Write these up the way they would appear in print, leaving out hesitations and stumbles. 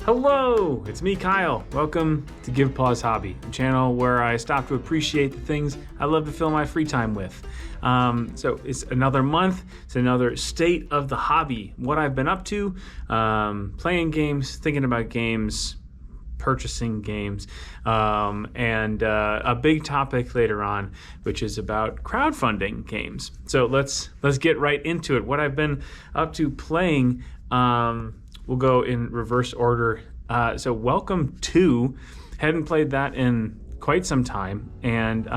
Hello, it's me, Kyle. Welcome to Give Pause Hobby, a channel where I stop to appreciate the things I love to fill my free time with. So it's another month, it's another state of the hobby, what I've been up to, playing games, thinking about games, purchasing games, and a big topic later on, which is about crowdfunding games. So let's get right into it. What I've been up to playing, we'll go in reverse order. So Welcome to, hadn't played that in quite some time, and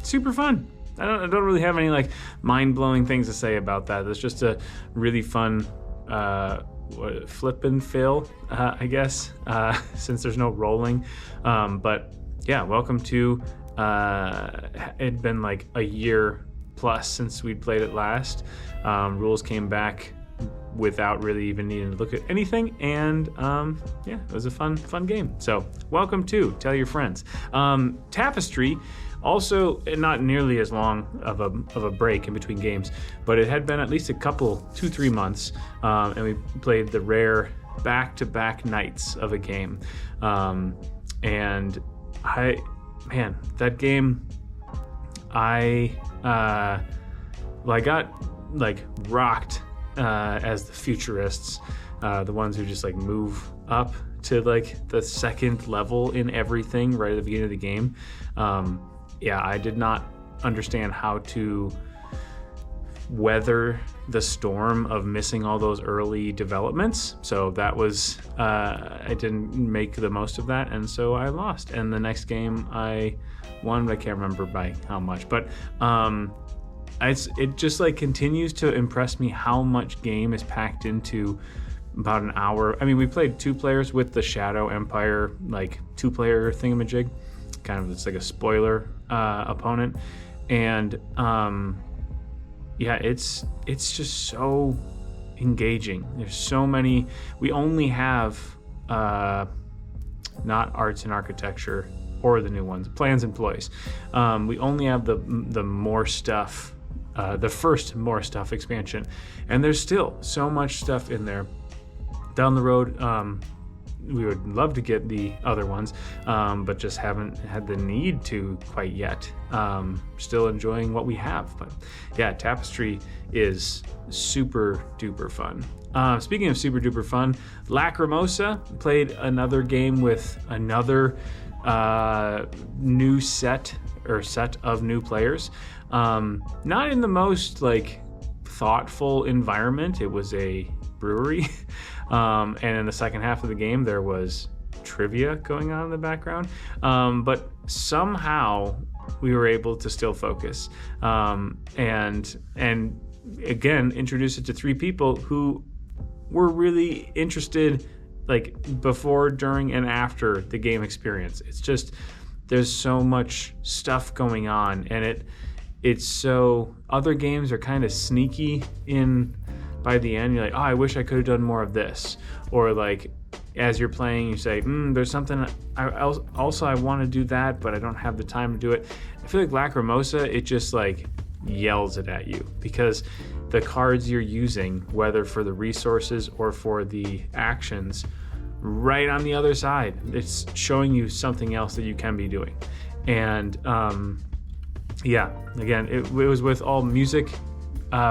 super fun. I don't really have any like mind-blowing things to say about that. It's just a really fun flip and fill, I guess, since there's no rolling. But yeah, Welcome to, it'd been like a year plus since we'd played it last. Rules came back without really even needing to look at anything, and yeah, it was a fun game. So Welcome to, tell your friends. Tapestry, also not nearly as long of a break in between games, but it had been at least a couple, 2-3 months, and we played the rare back-to-back nights of a game. And that game, I got like rocked as the futurists, the ones who just like move up to like the second level in everything right at the beginning of the game. Yeah, I did not understand how to weather the storm of missing all those early developments. So that was, I didn't make the most of that, and so I lost. And the next game I won, but I can't remember by how much. But it just like continues to impress me how much game is packed into about an hour. I mean, we played 2 players with the Shadow Empire, like 2-player thingamajig. Kind of, it's like a spoiler opponent, and yeah, it's just so engaging. There's so many. We only have not arts and architecture or the new ones, plans and ploys. We only have the more stuff, the first more stuff expansion, and there's still so much stuff in there. Down the road, we would love to get the other ones, but just haven't had the need to quite yet. Still enjoying what we have, but yeah, Tapestry is super duper fun. Speaking of super duper fun, Lacrimosa played another game with another new set of new players. Not in the most like thoughtful environment. It was a brewery. And in the second half of the game, there was trivia going on in the background. But somehow we were able to still focus. And again, introduce it to 3 people who were really interested, like before, during, and after the game experience. It's just, there's so much stuff going on, and it's so, other games are kind of sneaky in. By the end, you're like, oh, I wish I could have done more of this. Or like, as you're playing, you say, there's something, I want to do that, but I don't have the time to do it. I feel like Lacrimosa, it just like yells it at you, because the cards you're using, whether for the resources or for the actions, right on the other side, it's showing you something else that you can be doing. And yeah, again, it was with all music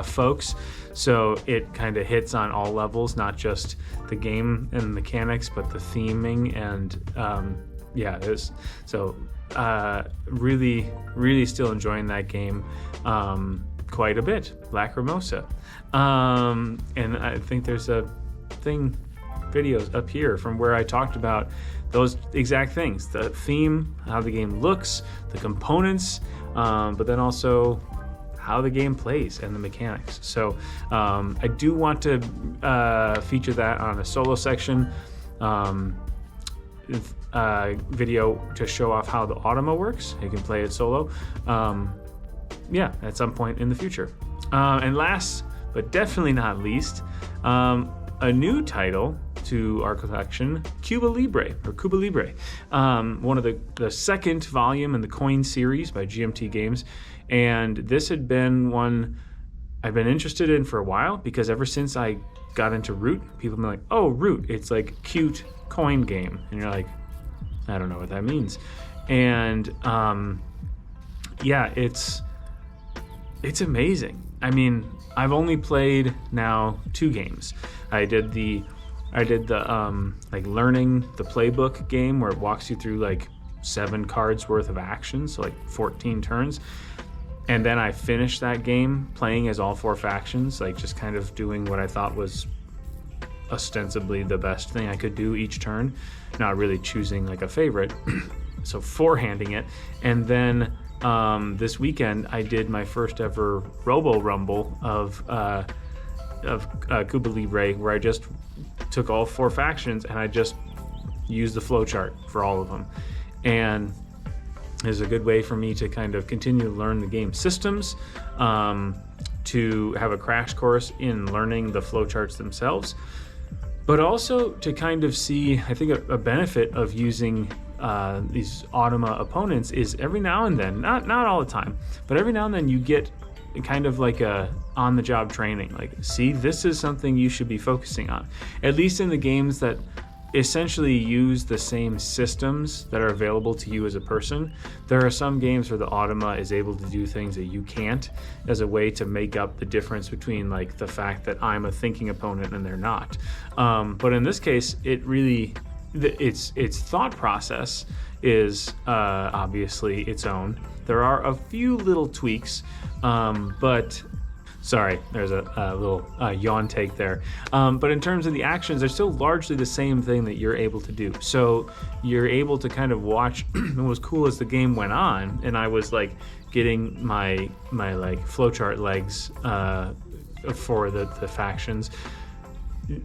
folks, so it kind of hits on all levels, not just the game and mechanics, but the theming, and yeah, it was, so really still enjoying that game quite a bit. Lacrimosa, and I think there's a thing, videos up here from where I talked about those exact things, the theme, how the game looks, the components, but then also how the game plays and the mechanics. So I do want to feature that on a solo section video to show off how the Automa works. You can play it solo. Yeah, at some point in the future. And last, but definitely not least, a new title to our collection, Cuba Libre, one of the second volume in the Coin series by GMT Games. And this had been one I've been interested in for a while, because ever since I got into Root, people have been like, oh, Root, it's like cute coin game. And you're like, I don't know what that means. And yeah, it's amazing. I mean, I've only played now 2 games. I did the like learning the playbook game where it walks you through like 7 cards worth of actions, so like 14 turns. And then I finished that game playing as all 4 factions, like just kind of doing what I thought was ostensibly the best thing I could do each turn, not really choosing like a favorite. So forehanding it. And then this weekend I did my first ever Robo Rumble of Cuba Libre, where I just took all 4 factions and I just used the flowchart for all of them. And it's a good way for me to kind of continue to learn the game systems, to have a crash course in learning the flowcharts themselves, but also to kind of see, I think a benefit of using these Automa opponents is every now and then, not all the time, but every now and then you get kind of like a on-the-job training. Like, see, this is something you should be focusing on. At least in the games that essentially use the same systems that are available to you as a person. There are some games where the Automa is able to do things that you can't, as a way to make up the difference between like the fact that I'm a thinking opponent and they're not. But in this case, it really, its thought process is obviously its own. There are a few little tweaks, but sorry, there's a little yawn take there. But in terms of the actions, they're still largely the same thing that you're able to do. So you're able to kind of watch. It was cool as the game went on, and I was like getting my like flowchart legs for the factions.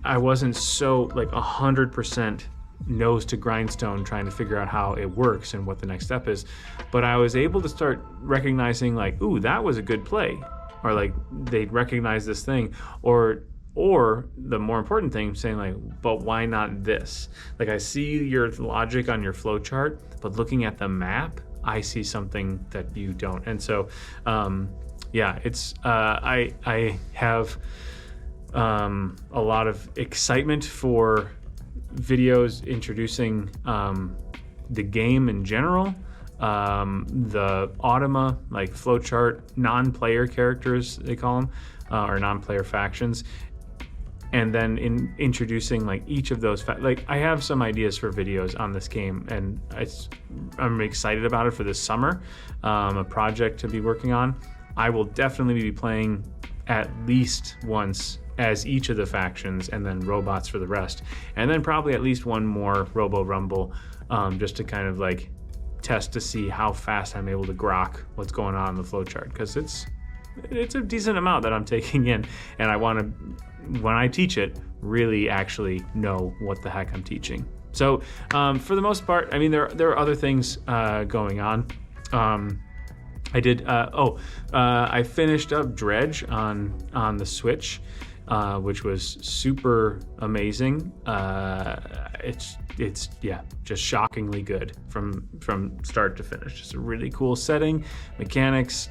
I wasn't so like 100% nose to grindstone trying to figure out how it works and what the next step is, but I was able to start recognizing like, ooh, that was a good play, or like they'd recognize this thing, or the more important thing, saying like, but why not this? Like, I see your logic on your flowchart, but looking at the map, I see something that you don't. And so yeah, it's I have a lot of excitement for videos introducing the game in general, the Automa, like flowchart, non-player characters they call them, or non-player factions, and then in introducing like each of those like I have some ideas for videos on this game, and I'm excited about it for this summer, a project to be working on. I will definitely be playing at least once as each of the factions, and then robots for the rest, and then probably at least one more Robo Rumble, just to kind of like test to see how fast I'm able to grok what's going on in the flowchart, because it's a decent amount that I'm taking in, and I want to, when I teach it, really actually know what the heck I'm teaching. So for the most part, I mean, there are other things going on. I did I finished up Dredge on the Switch, which was super amazing. It's yeah, just shockingly good from start to finish. Just a really cool setting, mechanics,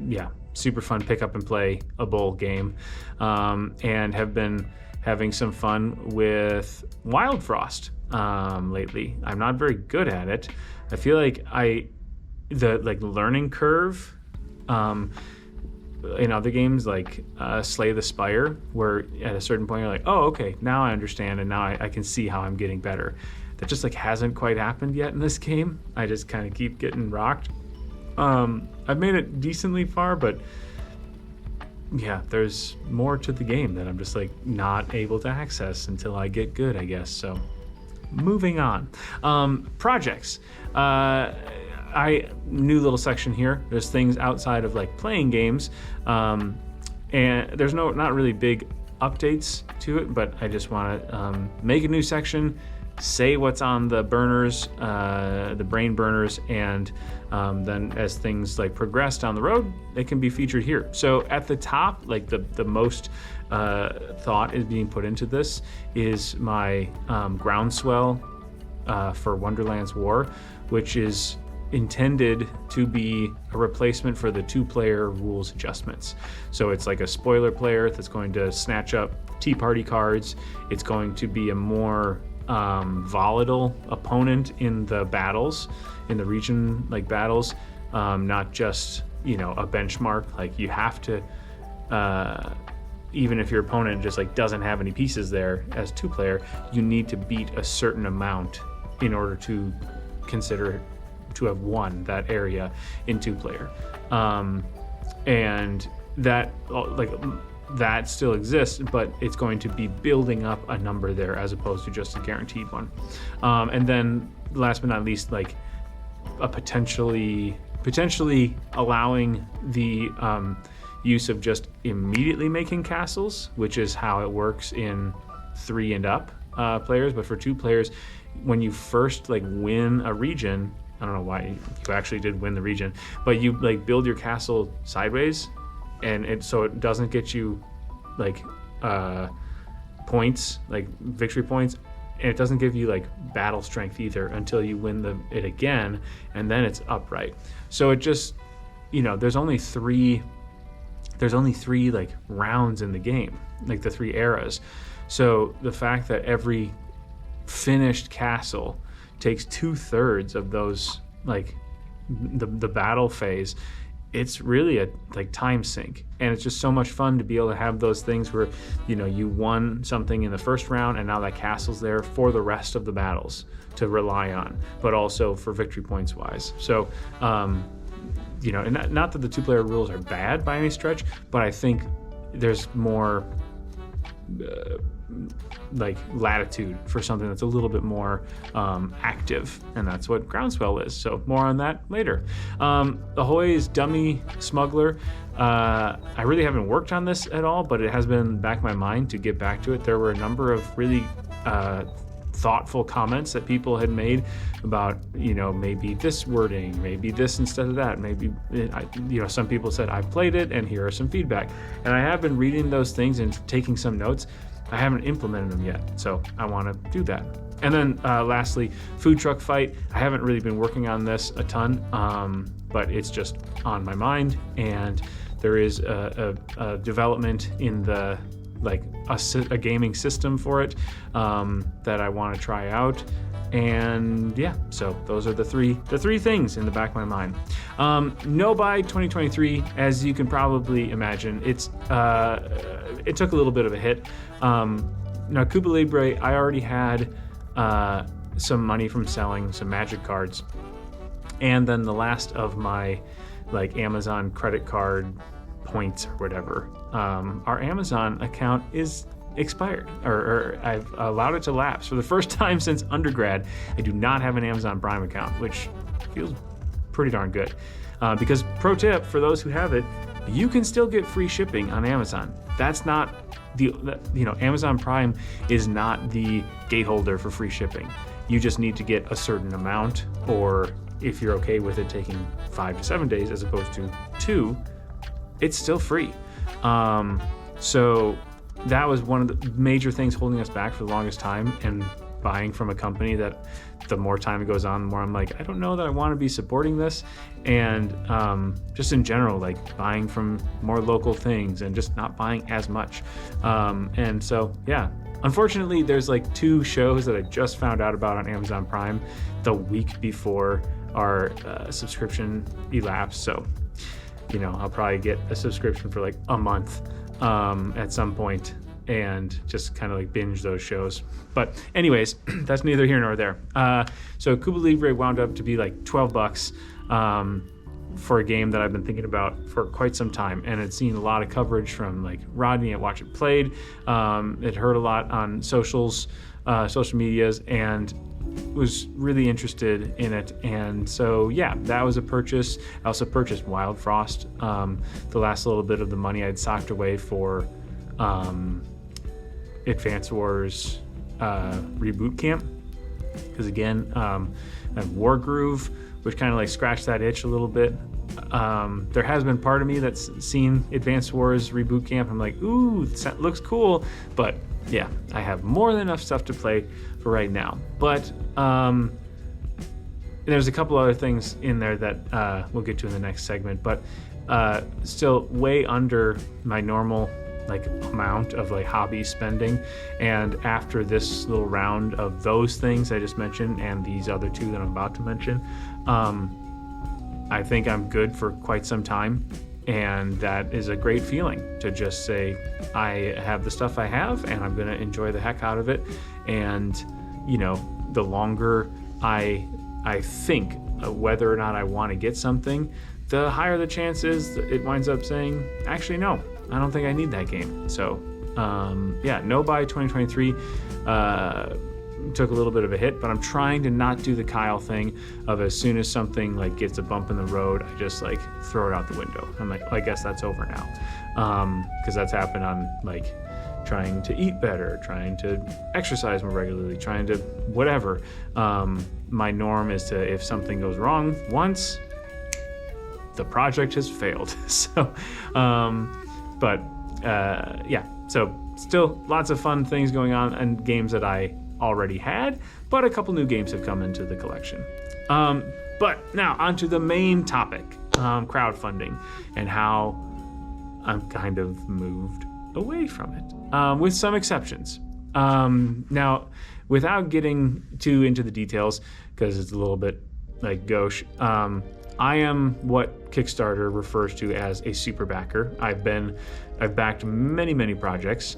yeah, super fun pick up and play a bowl game, and have been having some fun with Wildfrost lately. I'm not very good at it. I feel like the learning curve in other games like Slay the Spire, where at a certain point you're like, oh, okay, now I understand, and now I can see how I'm getting better. That just like hasn't quite happened yet in this game. I just kind of keep getting rocked. I've made it decently far, but yeah, there's more to the game that I'm just like not able to access until I get good, I guess. So moving on. Projects. New little section here. There's things outside of like playing games, and there's not really big updates to it, but I just want to make a new section, say what's on the burners, the brain burners, and then as things like progress down the road, they can be featured here. So at the top, like the most thought is being put into this is my Groundswell for Wonderlands War, which is intended to be a replacement for the 2-player rules adjustments. So it's like a spoiler player that's going to snatch up Tea Party cards. It's going to be a more volatile opponent in the battles, in the region like battles, not just a benchmark. Like you have to, even if your opponent just like doesn't have any pieces there as 2-player, you need to beat a certain amount in order to consider to have won that area in 2-player, and that that still exists, but it's going to be building up a number there as opposed to just a guaranteed one. And then last but not least, like a potentially allowing the use of just immediately making castles, which is how it works in 3 and up players. But for 2 players, when you first like win a region, I don't know why you actually did win the region, but you like build your castle sideways, and so it doesn't get you like points, like victory points, and it doesn't give you like battle strength either until you win it again, and then it's upright. So it just, there's only three like rounds in the game, like the 3 eras. So the fact that every finished castle takes 2/3 of those, like the battle phase, it's really a like time sink, and it's just so much fun to be able to have those things where you won something in the first round, and now that castle's there for the rest of the battles to rely on, but also for victory points wise. So and not that the 2-player rules are bad by any stretch, but I think there's more like latitude for something that's a little bit more active, and that's what Groundswell is. So more on that later. Ahoy's dummy Smuggler, I really haven't worked on this at all, but it has been back in my mind to get back to it. There were a number of really thoughtful comments that people had made about maybe this wording, maybe this instead of that, maybe some people said I've played it and here are some feedback, and I have been reading those things and taking some notes. I haven't implemented them yet, so I want to do that. And then lastly, food truck fight. I haven't really been working on this a ton, but it's just on my mind, and there is a development in the a gaming system for it that I want to try out. And yeah, so those are the three things in the back of my mind. No buy 2023, as you can probably imagine, it took a little bit of a hit. Now Cuba Libre, I already had some money from selling some Magic cards, and then the last of my Amazon credit card points or whatever, our Amazon account is expired, or I've allowed it to lapse. For the first time since undergrad, I do not have an Amazon Prime account, which feels pretty darn good. Because pro tip for those who have it, you can still get free shipping on Amazon. That's not Amazon Prime is not the gateholder for free shipping. You just need to get a certain amount, or if you're okay with it taking 5 to 7 days as opposed to 2, it's still free. So that was one of the major things holding us back for the longest time, and buying from a company that the more time it goes on, the more I'm like, I don't know that I want to be supporting this. And just in general, buying from more local things and just not buying as much. And so, yeah, unfortunately, there's 2 shows that I just found out about on Amazon Prime the week before our subscription elapsed. So, I'll probably get a subscription for a month at some point and just kind of binge those shows. But anyways, that's neither here nor there. So Cuba Libre wound up to be $12 for a game that I've been thinking about for quite some time, and it's seen a lot of coverage from Rodney at Watch It Played. It heard a lot on social medias, and was really interested in it. And so yeah, that was a purchase. I also purchased Wildfrost. The last little bit of the money I'd socked away for Advance Wars Reboot Camp, because again, and War Groove, which kind of scratched that itch a little bit. There has been part of me that's seen Advance Wars Reboot Camp. I'm like, ooh, that looks cool, but yeah, I have more than enough stuff to play for right now. But there's a couple other things in there that we'll get to in the next segment, but still way under my normal like amount of like hobby spending. And after this little round of those things I just mentioned and these other two that I'm about to mention, I think I'm good for quite some time. And that is a great feeling to just say, I have the stuff I have and I'm going to enjoy the heck out of it. And, you know, the longer I think whether or not I want to get something, the higher the chance is that it winds up saying, actually, no, I don't think I need that game. So, no buy 2023 took a little bit of a hit, but I'm trying to not do the Kyle thing of as soon as something like gets a bump in the road, I just like throw it out the window. I'm like, I guess that's over now. Because that's happened on like trying to eat better, trying to exercise more regularly, trying to whatever. My norm is to, if something goes wrong once, the project has failed. So, so still lots of fun things going on and games that I already had, but a couple new games have come into the collection. But now onto the main topic, crowdfunding, and how I'm kind of moved away from it, with some exceptions. Now, without getting too into the details, because it's a little bit like gauche, I am what Kickstarter refers to as a superbacker. I've backed many projects,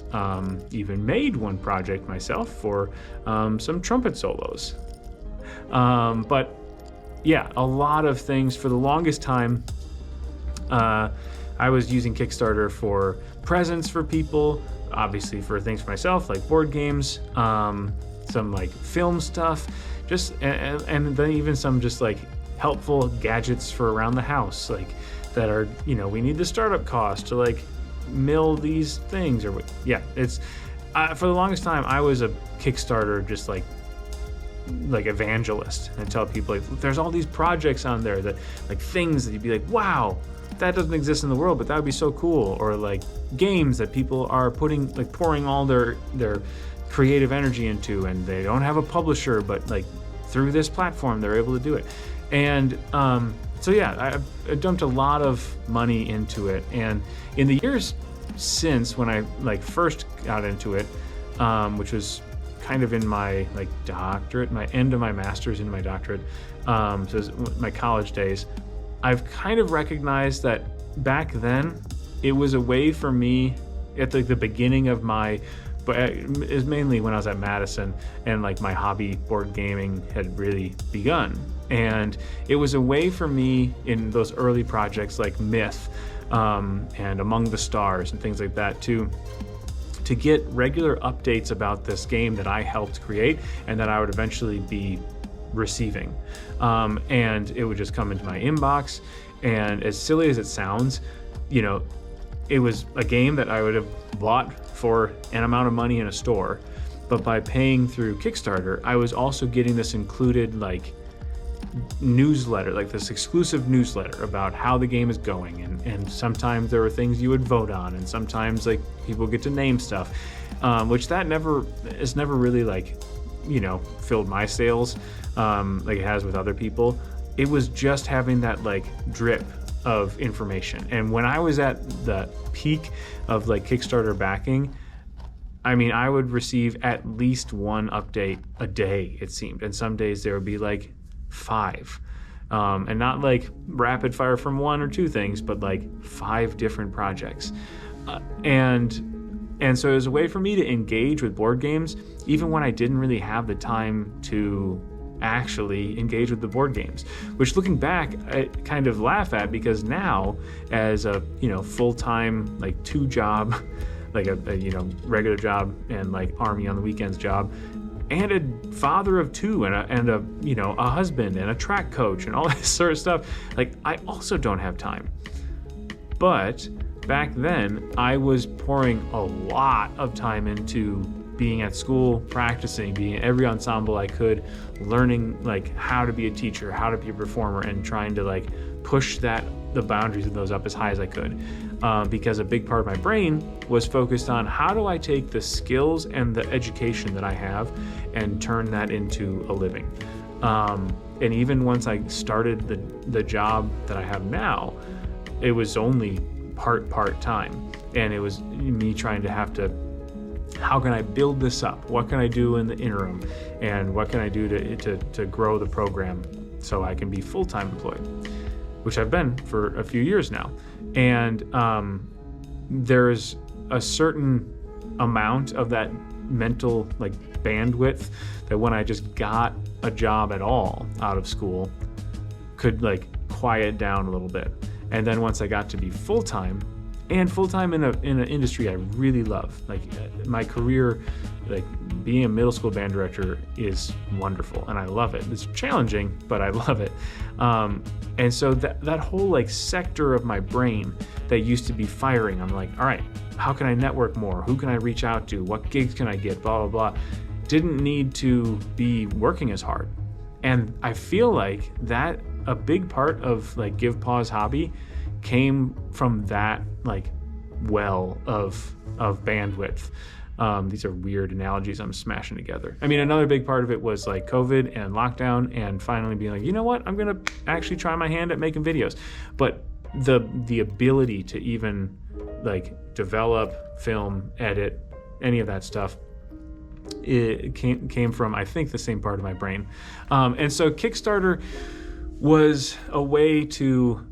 even made one project myself for some trumpet solos. But yeah, a lot of things. For the longest time, I was using Kickstarter for presents for people, obviously for things for myself, like board games, some like film stuff, just and then even some just like helpful gadgets for around the house, like that are, you know, we need the startup cost to like mill these things or it's for the longest time I was a Kickstarter just like evangelist and tell people like there's all these projects on there that like things that you'd be like, wow, that doesn't exist in the world, but that would be so cool. Or like games that people are pouring all their creative energy into, and they don't have a publisher, but like through this platform they're able to do it. And so yeah, I dumped a lot of money into it. And in the years since when I like first got into it, which was kind of in my like doctorate, my end of my master's into my doctorate, so it was my college days, I've kind of recognized that back then it was a way for me at the beginning of my, but it was mainly when I was at Madison and like my hobby board gaming had really begun. And it was a way for me in those early projects like Myth and Among the Stars and things like that to get regular updates about this game that I helped create and that I would eventually be receiving. And it would just come into my inbox. And as silly as it sounds, you know, it was a game that I would have bought for an amount of money in a store. But by paying through Kickstarter, I was also getting this included like newsletter, like this exclusive newsletter about how the game is going, and sometimes there were things you would vote on, and sometimes like people get to name stuff, which that never really like, you know, filled my sales like it has with other people. It was just having that like drip of information. And when I was at the peak of like Kickstarter backing, I mean, I would receive at least one update a day, it seemed, and some days there would be like 5, and not like rapid fire from 1 or 2 things, but like 5 different projects, and so it was a way for me to engage with board games even when I didn't really have the time to actually engage with the board games, which looking back I kind of laugh at, because now as a, you know, full-time like 2 job, like a you know, regular job and like army on the weekends job, and a father of 2 and a you know, a husband and a track coach and all this sort of stuff, like I also don't have time. But back then I was pouring a lot of time into being at school, practicing, being in every ensemble I could, learning like how to be a teacher, how to be a performer, and trying to like push the boundaries of those up as high as I could, because a big part of my brain was focused on how do I take the skills and the education that I have and turn that into a living. And even once I started the job that I have now, it was only part-time. And it was me trying to have to, how can I build this up? What can I do in the interim? And what can I do to grow the program so I can be full-time employed, which I've been for a few years now. And there's a certain amount of that mental like bandwidth that when I just got a job at all out of school could like quiet down a little bit. And then once I got to be full-time, and full-time in an industry I really love, like my career, like being a middle school band director is wonderful and I love it. It's challenging, but I love it. And so that whole like sector of my brain that used to be firing, I'm like, all right, how can I network more? Who can I reach out to? What gigs can I get? Blah, blah, blah. Didn't need to be working as hard. And I feel like that a big part of like Give Pause hobby came from that like well of bandwidth. These are weird analogies I'm smashing together. I mean, another big part of it was like COVID and lockdown and finally being like, you know what, I'm gonna actually try my hand at making videos. But the ability to even like develop, film, edit, any of that stuff, it came from, I think, the same part of my brain. And so Kickstarter was a way to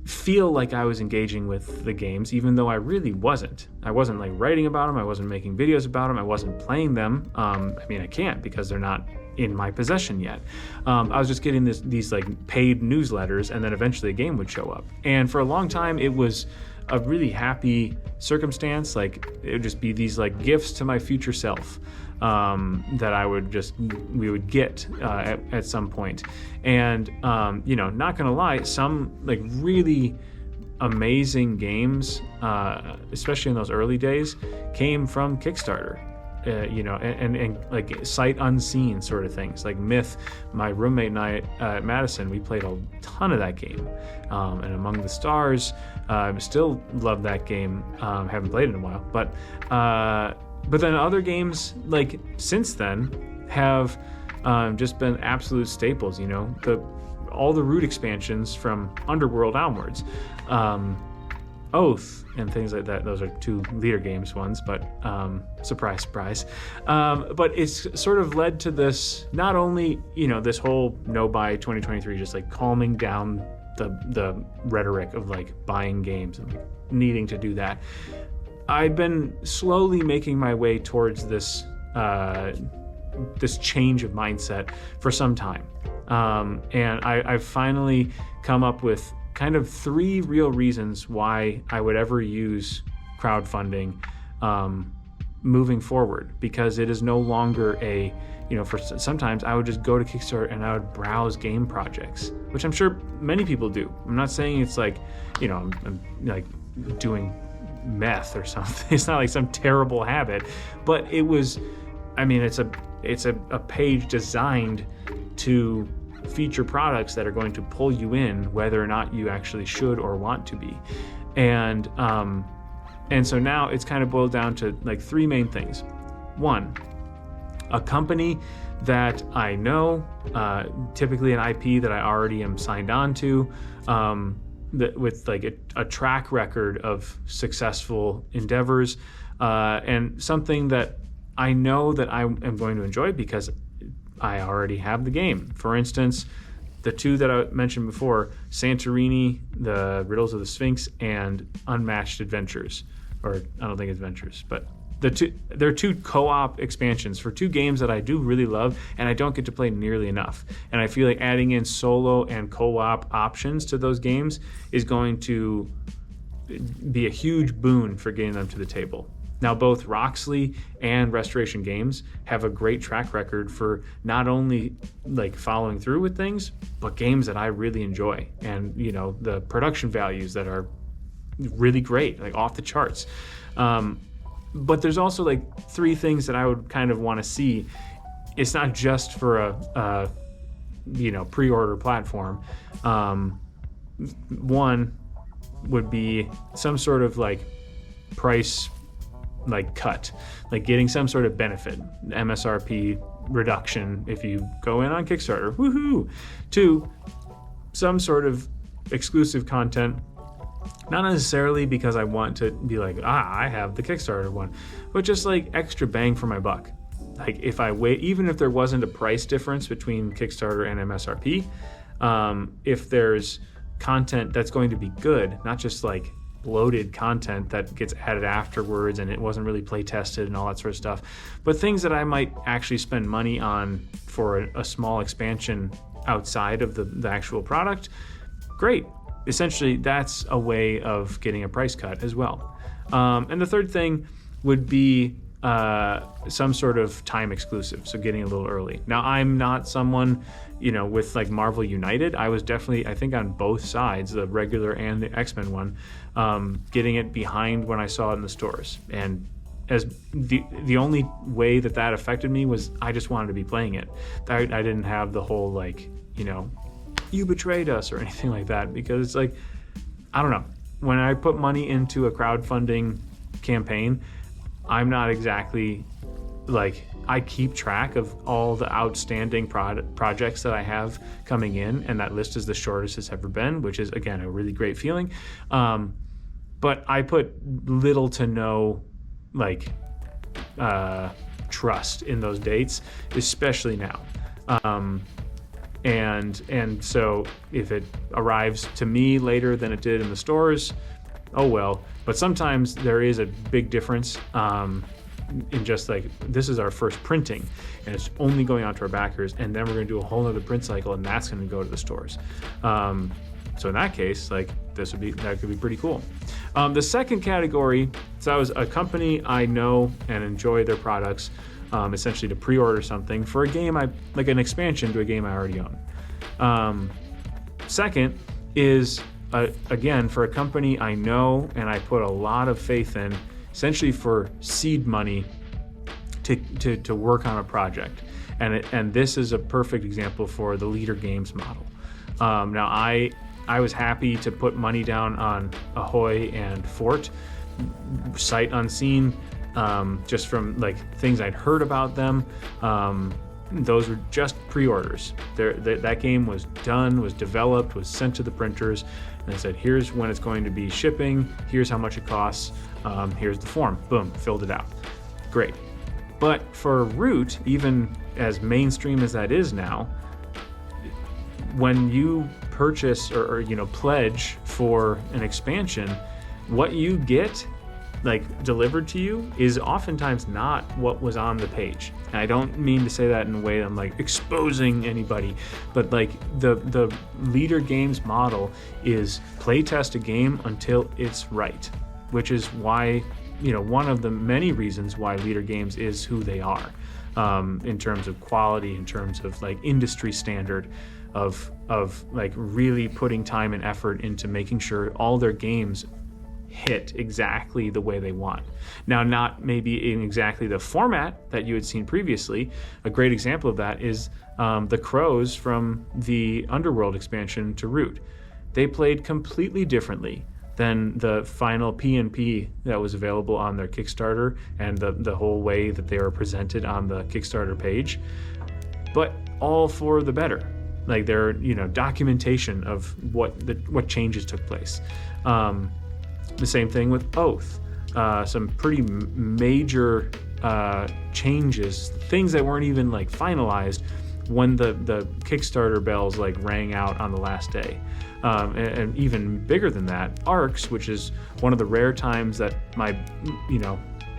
feel like I was engaging with the games, even though I really wasn't. I wasn't like writing about them. I wasn't making videos about them. I wasn't playing them. I mean, I can't because they're not in my possession yet. I was just getting these like paid newsletters, and then eventually a game would show up. And for a long time, it was a really happy circumstance. Like it would just be these like gifts to my future self that we would get at some point. And not gonna lie, some like really amazing games, especially in those early days, came from Kickstarter. And like sight unseen sort of things, like Myth. My roommate and I at Madison, we played a ton of that game, and Among the Stars, still love that game. Haven't played it in a while, but then other games like since then have just been absolute staples. All the Root expansions from Underworld onwards. Oath and things like that. Those are two leader games ones, but surprise, surprise. But it's sort of led to this, not only, this whole no buy 2023, just like calming down the rhetoric of like buying games and like needing to do that. I've been slowly making my way towards this change of mindset for some time. And I've finally come up with kind of 3 real reasons why I would ever use crowdfunding moving forward, because it is no longer for sometimes I would just go to Kickstarter and I would browse game projects, which I'm sure many people do. I'm not saying it's like, I'm like doing meth or something. It's not like some terrible habit, but it's a page designed to feature products that are going to pull you in, whether or not you actually should or want to be. And so now it's kind of boiled down to like 3 main things. 1, a company that I know, typically an IP that I already am signed on to, with like a track record of successful endeavors, and something that I know that I am going to enjoy because I already have the game. For instance, the 2 that I mentioned before, Santorini, the Riddles of the Sphinx, and Unmatched Adventures, or I don't think it's Adventures, but they're 2 co-op expansions for 2 games that I do really love and I don't get to play nearly enough. And I feel like adding in solo and co-op options to those games is going to be a huge boon for getting them to the table. Now, both Roxley and Restoration Games have a great track record for not only like following through with things, but games that I really enjoy, and the production values that are really great, like off the charts. But there's also like 3 things that I would kind of want to see. It's not just for a pre-order platform. 1 would be some sort of like price like cut, like getting some sort of benefit, MSRP reduction if you go in on Kickstarter. Woohoo! 2, some sort of exclusive content Not necessarily because I want to be like, I have the Kickstarter one, but just like extra bang for my buck. Like if I wait, even if there wasn't a price difference between Kickstarter and MSRP, if there's content that's going to be good, not just like bloated content that gets added afterwards and it wasn't really play tested and all that sort of stuff, but things that I might actually spend money on for a small expansion outside of the actual product, great. Essentially, that's a way of getting a price cut as well. And the third thing would be some sort of time exclusive, so getting a little early. Now, I'm not someone, with like Marvel United. I was definitely, I think, on both sides, the regular and the X-Men one, getting it behind when I saw it in the stores. And as the only way that affected me was I just wanted to be playing it. I didn't have the whole like, you betrayed us or anything like that, because it's like, I don't know. When I put money into a crowdfunding campaign, I'm not exactly like, I keep track of all the outstanding projects that I have coming in, and that list is the shortest it's ever been, which is, again, a really great feeling. But I put little to no like trust in those dates, especially now. And so if it arrives to me later than it did in the stores, oh well. But sometimes there is a big difference in just like, this is our first printing and it's only going out to our backers, and then we're going to do a whole other print cycle and that's going to go to the stores. So in that case, like that could be pretty cool. The second category, so that was a company I know and enjoy their products, essentially to pre-order something for a game, like an expansion to a game I already own. Second is, again, for a company I know and I put a lot of faith in, essentially for seed money to work on a project. And this is a perfect example for the Leader Games model. Now, I was happy to put money down on Ahoy and Fort, sight unseen, just from like things I'd heard about them. Those were just pre-orders. That game was done, was developed, was sent to the printers, and they said, here's when it's going to be shipping, here's how much it costs, here's the form. Boom, filled it out. Great. But for Root, even as mainstream as that is now, when you purchase or pledge for an expansion, what you get like delivered to you is oftentimes not what was on the page. And I don't mean to say that in a way that I'm like exposing anybody, but like the Leader Games model is play test a game until it's right, which is why, one of the many reasons why Leader Games is who they are, in terms of quality, in terms of like industry standard, of like really putting time and effort into making sure all their games hit exactly the way they want. Now, not maybe in exactly the format that you had seen previously. A great example of that is the Crows from the Underworld expansion to Root. They played completely differently than the final PNP that was available on their Kickstarter and the whole way that they were presented on the Kickstarter page, but all for the better. Like their documentation of what changes took place. The same thing with Oath. Some pretty major changes, things that weren't even like finalized when the Kickstarter bells like rang out on the last day. And even bigger than that, ARCs, which is one of the rare times that my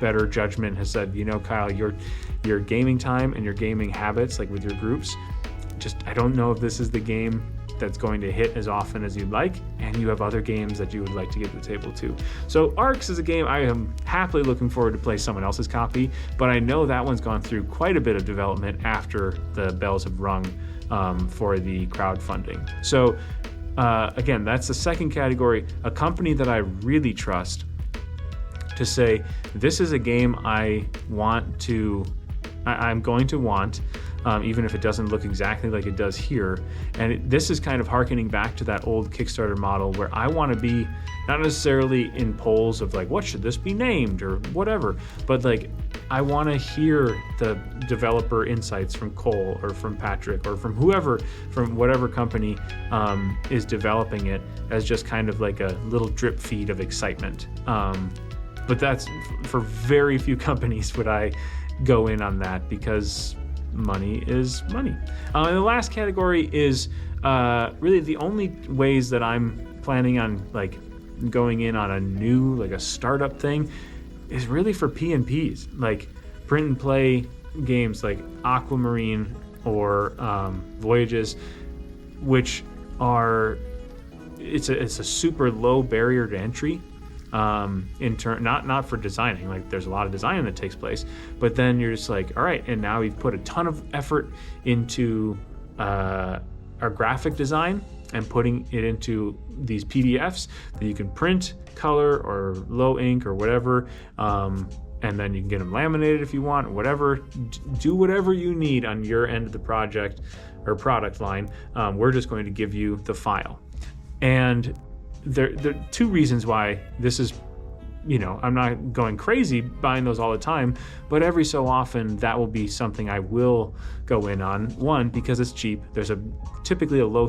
better judgment has said, Kyle, your gaming time and your gaming habits, like with your groups, I don't know if this is the game that's going to hit as often as you'd like, and you have other games that you would like to get to the table too. So ARCs is a game I am happily looking forward to play someone else's copy, but I know that one's gone through quite a bit of development after the bells have rung for the crowdfunding. So again, that's the second category, a company that I really trust to say, this is a game I'm going to want, even if it doesn't look exactly like it does here. And this is kind of hearkening back to that old Kickstarter model where I want to be not necessarily in polls of like, what should this be named or whatever, but like, I want to hear the developer insights from Cole or from Patrick or from whoever, from whatever company is developing it, as just kind of like a little drip feed of excitement. But that's for very few companies would I go in on that, because money is money. And the last category is really the only ways that I'm planning on like going in on a new, like a startup thing, is really for P&Ps, like print and play games like Aquamarine or Voyages, which are, it's a super low barrier to entry. Not for designing, like there's a lot of design that takes place, but then you're just like, all right, and now we've put a ton of effort into our graphic design and putting it into these PDFs that you can print, color, or low ink or whatever, and then you can get them laminated if you want, or whatever. Do whatever you need on your end of the project or product line. We're just going to give you the file. And there are two reasons why this is, I'm not going crazy buying those all the time, but every so often that will be something I will go in on. One, because it's cheap. There's typically a low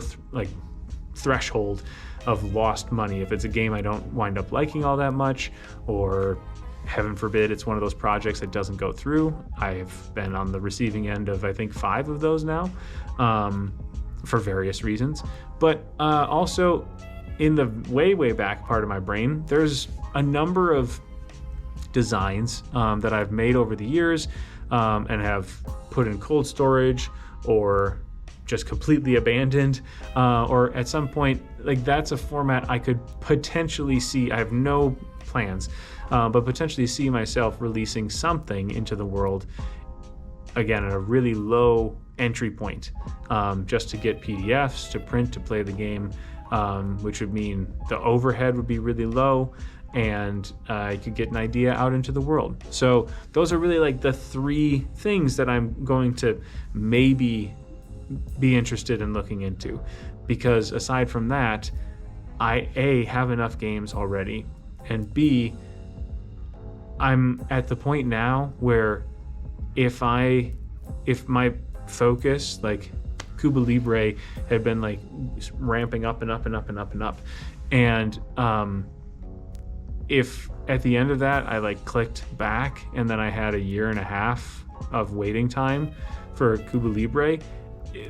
threshold of lost money if it's a game I don't wind up liking all that much, or heaven forbid it's one of those projects that doesn't go through. I've been on the receiving end of I think 5 of those now, for various reasons. But also, in the way back part of my brain, there's a number of designs that I've made over the years and have put in cold storage or just completely abandoned, or at some point, like that's a format I could potentially see. I have no plans, but potentially see myself releasing something into the world, again, at a really low entry point, just to get PDFs, to print, to play the game, which would mean the overhead would be really low, and you could get an idea out into the world. So those are really like the 3 things that I'm going to maybe be interested in looking into, because aside from that, I A, have enough games already, and B, I'm at the point now where if my focus, like Cuba Libre had been like ramping up and up and up and up and up, and if at the end of that I like clicked back and then I had a year and a half of waiting time for Cuba Libre,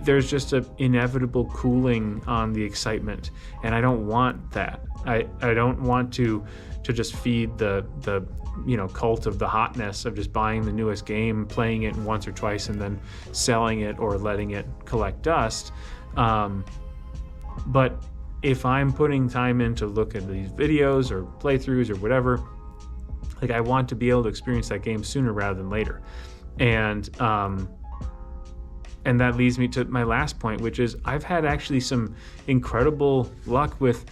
there's just an inevitable cooling on the excitement, and I don't want that. I don't want to just feed the cult of the hotness of just buying the newest game, playing it once or twice, and then selling it or letting it collect dust. But if I'm putting time in to look at these videos or playthroughs or whatever, like I want to be able to experience that game sooner rather than later. And that leads me to my last point, which is I've had actually some incredible luck with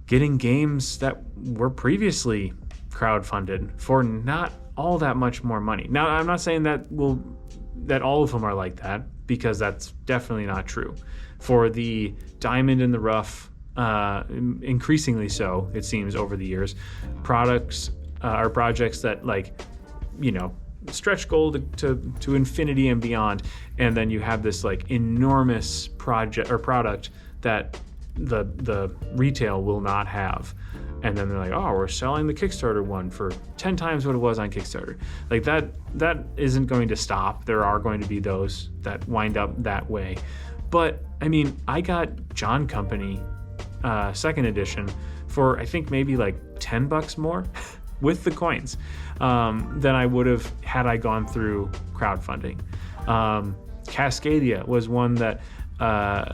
getting games that were previously crowdfunded for not all that much more money. Now, I'm not saying that all of them are like that, because that's definitely not true. For the diamond in the rough, increasingly so, it seems, over the years, products are projects that stretch goal to infinity and beyond, and then you have this like enormous project or product that the retail will not have, and then they're like, oh, we're selling the Kickstarter one for 10 times what it was on Kickstarter. Like that isn't going to stop. There are going to be those that wind up that way, but I mean, I got John Company 2nd edition for I think maybe like $10 more with the coins than I would have had I gone through crowdfunding. Cascadia was one that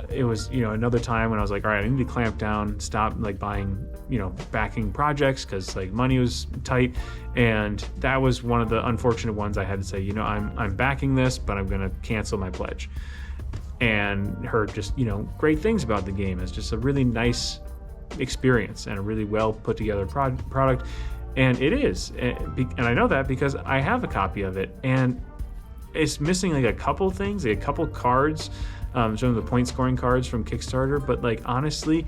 it was another time when I was like, all right, I need to clamp down, stop like buying backing projects, because like money was tight, and that was one of the unfortunate ones I had to say, I'm backing this, but I'm gonna cancel my pledge. And heard just great things about the game. It's just a really nice experience and a really well put together product. And it is, and I know that because I have a copy of it, and it's missing like a couple things, like a couple cards, some of the point scoring cards from Kickstarter. But like honestly,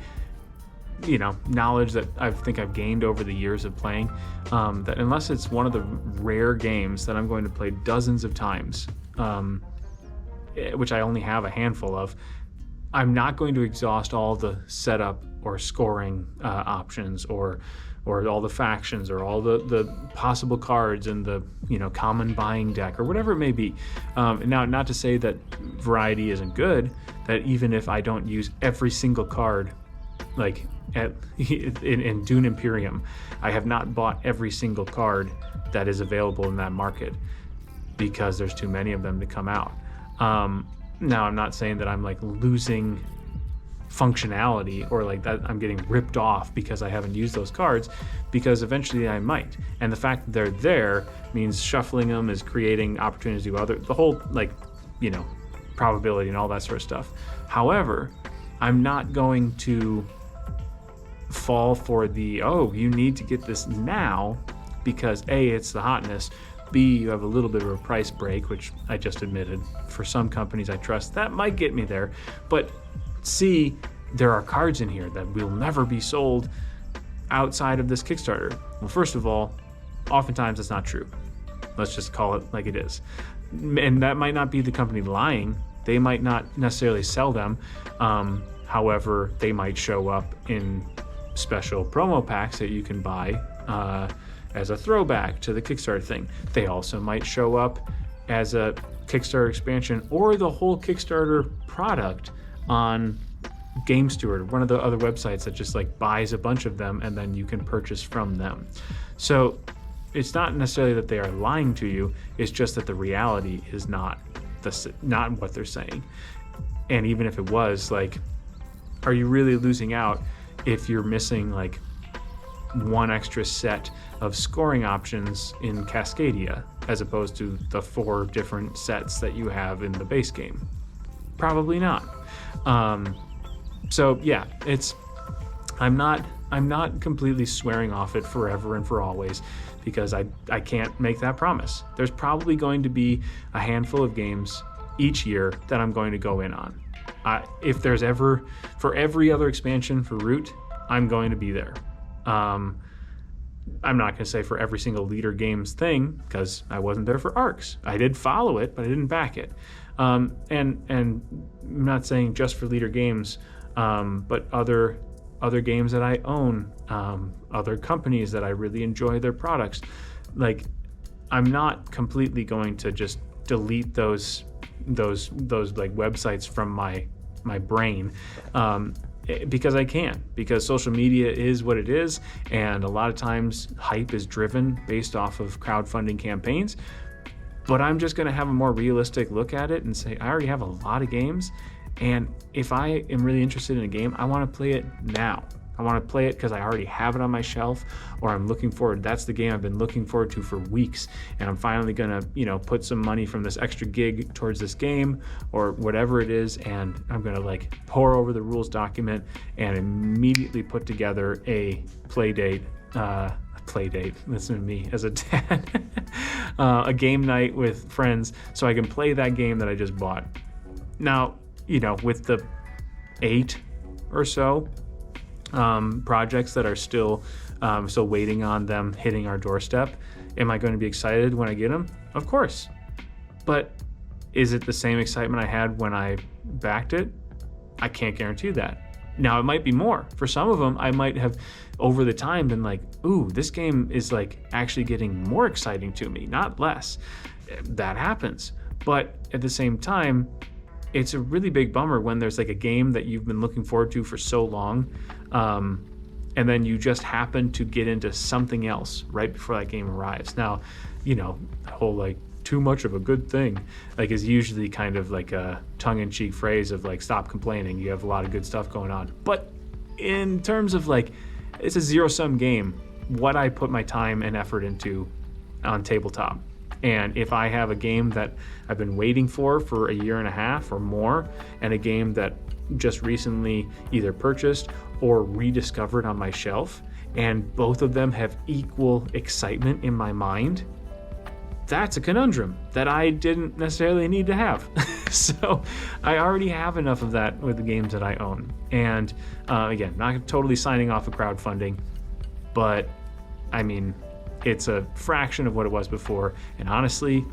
knowledge that I think I've gained over the years of playing, that unless it's one of the rare games that I'm going to play dozens of times, which I only have a handful of, I'm not going to exhaust all the setup or scoring options or all the factions or all the possible cards in the common buying deck or whatever it may be. Now, not to say that variety isn't good, that even if I don't use every single card, like in Dune Imperium, I have not bought every single card that is available in that market because there's too many of them to come out. Now, I'm not saying that I'm like losing functionality or like that I'm getting ripped off because I haven't used those cards, because eventually I might. And the fact that they're there means shuffling them is creating opportunities to do the whole probability and all that sort of stuff. However, I'm not going to fall for you need to get this now because A, it's the hotness, B, you have a little bit of a price break, which I just admitted for some companies I trust that might get me there, but C, there are cards in here that will never be sold outside of this Kickstarter. Well, first of all, oftentimes that's not true. Let's just call it like it is. And that might not be the company lying. They might not necessarily sell them. However, they might show up in special promo packs that you can buy as a throwback to the Kickstarter thing. They also might show up as a Kickstarter expansion or the whole Kickstarter product on Game Steward, one of the other websites that just like buys a bunch of them and then you can purchase from them. So it's not necessarily that they are lying to you, it's just that the reality is not what they're saying. And even if it was, like, are you really losing out if you're missing like one extra set of scoring options in Cascadia as opposed to the 4 different sets that you have in the base game? Probably not. So yeah, I'm not completely swearing off it forever and for always, because I can't make that promise. There's probably going to be a handful of games each year that I'm going to go in on. If there's ever, for every other expansion for Root, I'm going to be there. I'm not going to say for every single Leader Games thing, because I wasn't there for Arcs. I did follow it, but I didn't back it. And I'm not saying just for Leader Games, but other games that I own, other companies that I really enjoy their products. Like, I'm not completely going to just delete those like websites from my brain, because I can, because social media is what it is, and a lot of times hype is driven based off of crowdfunding campaigns. But I'm just going to have a more realistic look at it and say, I already have a lot of games, and if I am really interested in a game, I want to play it now. I want to play it because I already have it on my shelf, or I'm looking forward. That's the game I've been looking forward to for weeks, and I'm finally gonna, put some money from this extra gig towards this game or whatever it is, and I'm gonna like pour over the rules document and immediately put together a play date. Listen to me as a dad. A game night with friends so I can play that game that I just bought. Now, with the 8 or so projects that are still waiting on them hitting our doorstep, am I going to be excited when I get them? Of course. But is it the same excitement I had when I backed it? I can't guarantee that. Now, it might be more. For some of them, I might have, over the time, been like, ooh, this game is like actually getting more exciting to me, not less. That happens. But at the same time, it's a really big bummer when there's like a game that you've been looking forward to for so long, and then you just happen to get into something else right before that game arrives. Now, the whole like too much of a good thing like is usually kind of like a tongue-in-cheek phrase of like, stop complaining, you have a lot of good stuff going on. But in terms of like, it's a zero-sum game, what I put my time and effort into on tabletop. And if I have a game that I've been waiting for a year and a half or more, and a game that just recently either purchased or rediscovered on my shelf, and both of them have equal excitement in my mind, that's a conundrum that I didn't necessarily need to have. So I already have enough of that with the games that I own. And again, not totally signing off of crowdfunding, but I mean, it's a fraction of what it was before. And honestly,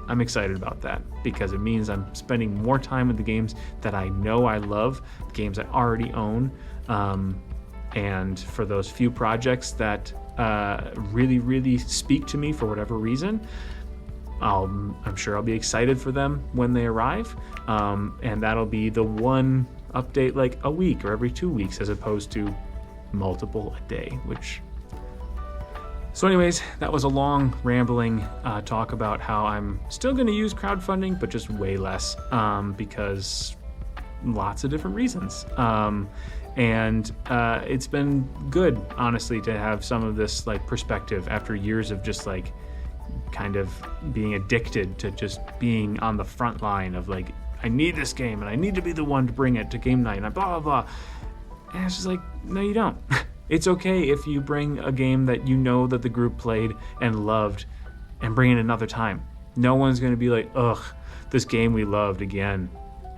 I'm excited about that because it means I'm spending more time with the games that I know I love, games I already own. And for those few projects that really, really speak to me for whatever reason, I'm sure I'll be excited for them when they arrive. And that'll be the one update like a week or every 2 weeks as opposed to multiple a day, So anyways, that was a long rambling talk about how I'm still going to use crowdfunding, but just way less because lots of different reasons. And it's been good, honestly, to have some of this like perspective after years of just like kind of being addicted to just being on the front line of like, I need this game and I need to be the one to bring it to game night and blah, blah, blah. And it's just like, no, you don't. It's okay if you bring a game that you know that the group played and loved and bring it another time. No one's going to be like, ugh, this game we loved again.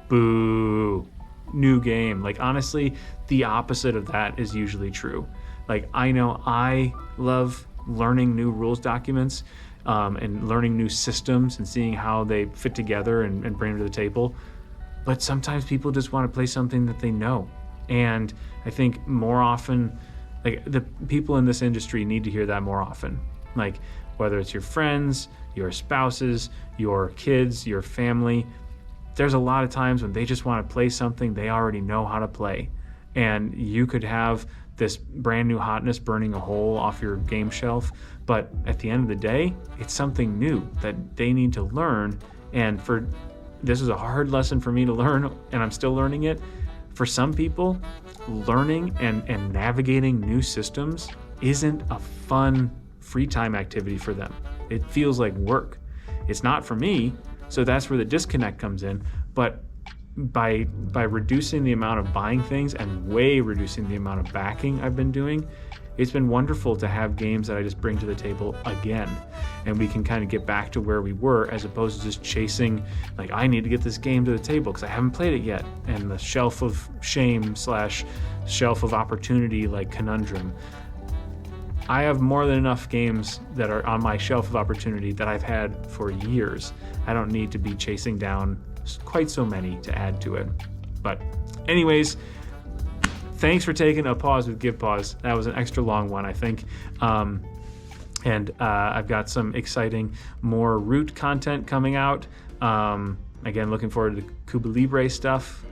Boo. New game. Like, honestly, the opposite of that is usually true. Like, I know I love learning new rules documents and learning new systems and seeing how they fit together and bring them to the table. But sometimes people just want to play something that they know. And I think more often, like, the people in this industry need to hear that more often. Like, whether it's your friends, your spouses, your kids, your family, there's a lot of times when they just want to play something they already know how to play. And you could have this brand new hotness burning a hole off your game shelf, but at the end of the day, it's something new that they need to learn. And this is a hard lesson for me to learn, and I'm still learning it. For some people, learning and navigating new systems isn't a fun free time activity for them. It feels like work. It's not for me, so that's where the disconnect comes in. But by reducing the amount of buying things and way reducing the amount of backing I've been doing, it's been wonderful to have games that I just bring to the table again, and we can kind of get back to where we were as opposed to just chasing, like, I need to get this game to the table because I haven't played it yet, and the shelf of shame / shelf of opportunity like conundrum. I have more than enough games that are on my shelf of opportunity that I've had for years. I don't need to be chasing down quite so many to add to it. But anyways, thanks for taking a pause with Give Pause. That was an extra long one, I think. And I've got some exciting more root content coming out. Again, looking forward to the Cuba Libre stuff,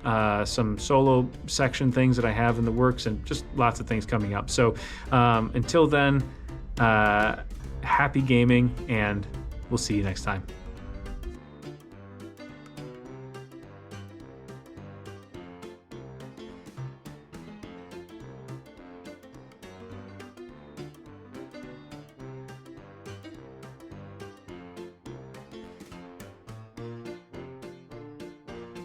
some solo section things that I have in the works, and just lots of things coming up. So until then, happy gaming, and we'll see you next time.